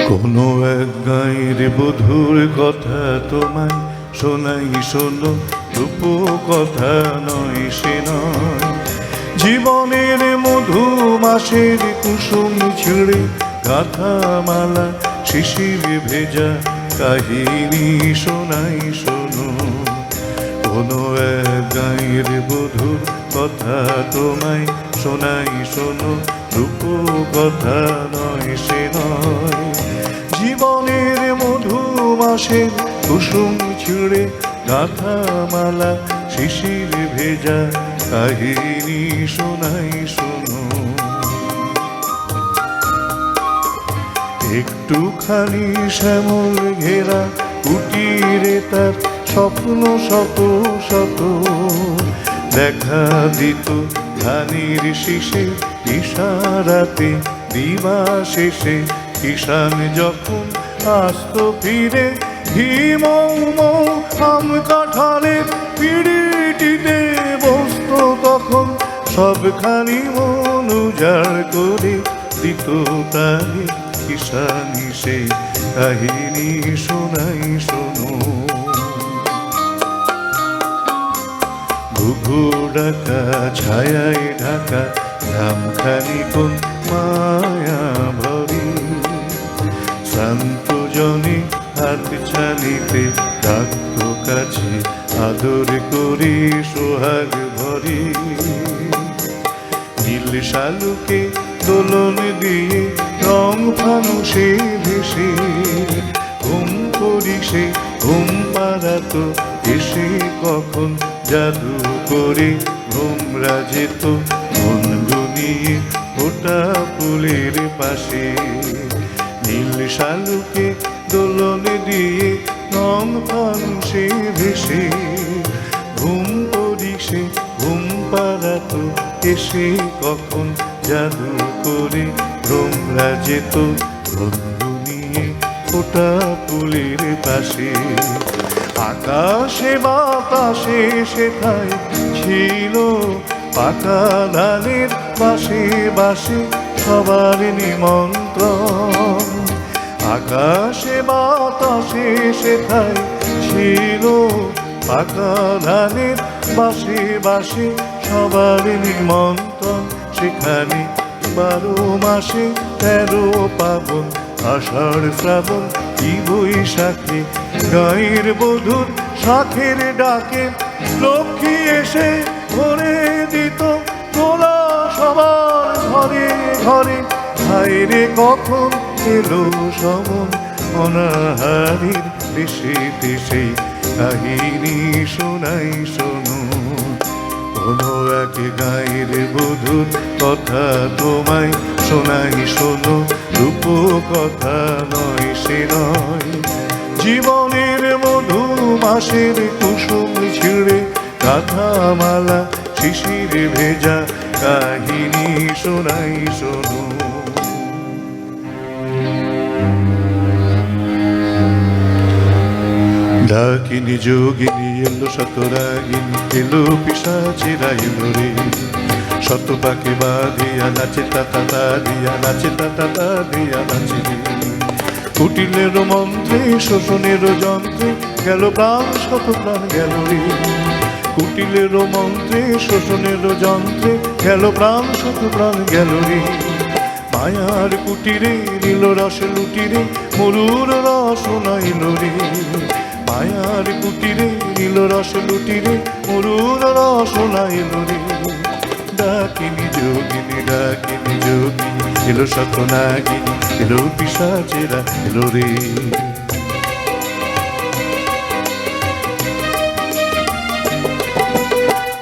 কোনো এক গাঁয়ের বধূর কথা তোমায় শোনাই, শোনো, রূপ কথা নয় সে নয়। জীবনের মধু মাসের কুসুম ছিঁড়ে গাথা মালা শিশির ভেজা কাহিনী শোনাই, শোনো। কোনো এক গাঁয়ের বধূর কথা তোমায় শোনাই, শোনো, রূপ কথা নয় সে নয়। জীবনের মধু মাসের কুসুম ছিঁড়ে গাথা মালা শিশির ভেজা কাহিনী শোনাই, শোনো। একটুখানি শ্যামল ঘেরা কুটিরে তার স্বপ্ন শত শত, দেখা দিত ধানের শীষে ইশারাতে দিবা শেষে। কিষান যখন আসত ফিরে হিম আম কাঁঠালের পিড়িটিতে বসত, তখন সবখানি মন উজাড় করে দিত তারে কিষানি সে কাহিনী শোনাই, শোনো। ঘুঘু ডাকা ছায়ায় ঢাকা ধামখানি কোন মায়া ভরি, শ্রান্ত জনে হাত ছানিতে ডাকত কাছে আদর করি সোহাগ ভরি। নীল শালুকে দোলন দিয়ে রং ফানুষে ভেসে ঘুম করি সে ঘুম পাড়াত এসে কখন জাদু করে ঘুমরা যেত মন গুনিয়ে ওটা ফুলের পাশে। নীল শালুকে দোলন দিয়ে রং ফানুষে ভেসে ঘুম করি সে ঘুম পাড়াত এসে কখন জাদু করে ঘুমরা যেত বন্ধু নিয়ে ওটা ফুলের পাশে। আকাশে বাতাসে সেথায় ছিল পাকা ধানের বাসে বাসে সবার নিমন্ত্রণ। আকাশে বাতাসে সেথায় ছিল পাকা ধানের বাসে বাসে সবার নিমন্ত্রণ। সেখানে 12 মাসে 13 পাবন আষাঢ় শ্রাবণ কি বৈশাখে গাঁয়ের বধূর শাখের ডাকে লক্ষ্মী এসে ভরে দিত তোলা সবার ঘরে ঘরে। হায়রে কখন এলো সমন অনাহারীর দেশে দেশে কাহিনী শোনাই, শোনো। কোনো এক গাঁয়ের বধূর কথা তোমায় শোনাই, শোনো, রূপ কথা নয় সে নয়। জীবনের মধু মাসের কুসুম ছিঁড়ে গাথা মালা শিশির ভেজা কাহিনী শোনাই, শোনো। ডাকিনী যোগিনী এলো শতরাগিনী এলো পিশাচেরা এলো রে, শত পাকে বাঁধিয়া নাচে তাতা দিয়া নাচে তাতা দিয়া নাচে রে। কুটিলের মন্ত্রে শোষণের যন্ত্রে গেল প্রাণ শত প্রাণ গেল রে। কুটিলের মন্ত্রে শোষণের যন্ত্রে গেল প্রাণ শত প্রাণ গেল রে। মায়ার কুটিরে নীল রস লুটিরে মরুর রস নাইল রে। মায়ার কুটিরে নীল রস লুটিরে মরুর রস নাইল রে। ডাকিনী যোগিনী ডাকিনী যোগিনী এলো শতনাগিনী এলো পিশাচেরা এলো রে।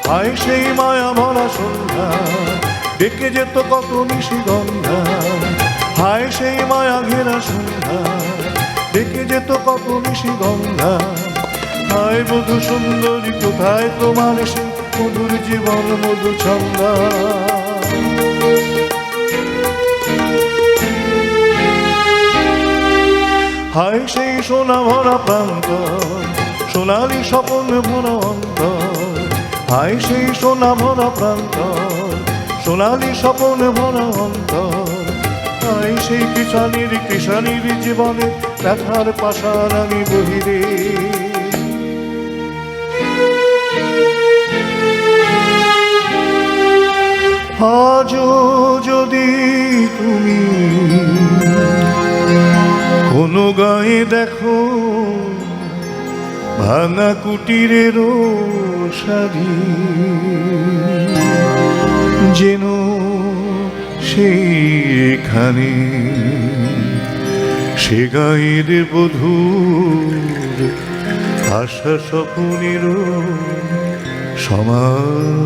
হায় সেই মায়া ভরা সন্ধ্যা ডেকে যেত কত নিশিগন্ধা। হায় সেই মায়া ঘেরা সন্ধ্যা ডেকে যেত কত নিশিগন্ধা। হায় বধূ সুন্দরী কোথায় তোমার সে মধুর জীবন মধু ছন্দা। হায় সেই সোনা ভরা প্রান্ত সোনালি স্বপন ভরা অন্তর। হায় সেই সোনা ভরা প্রান্ত সোনালি স্বপন ভরা অন্তর। হায় সেই কৃষানির জীবনে ব্যথার পাশার আমি বহিরে। আজও যদি তুমি কোনো গায়ে দেখো ভাঙা কুটিরের সারি, যেন সেখানে সে গায়ের বধূর আশা স্বপ্নের সমাধি।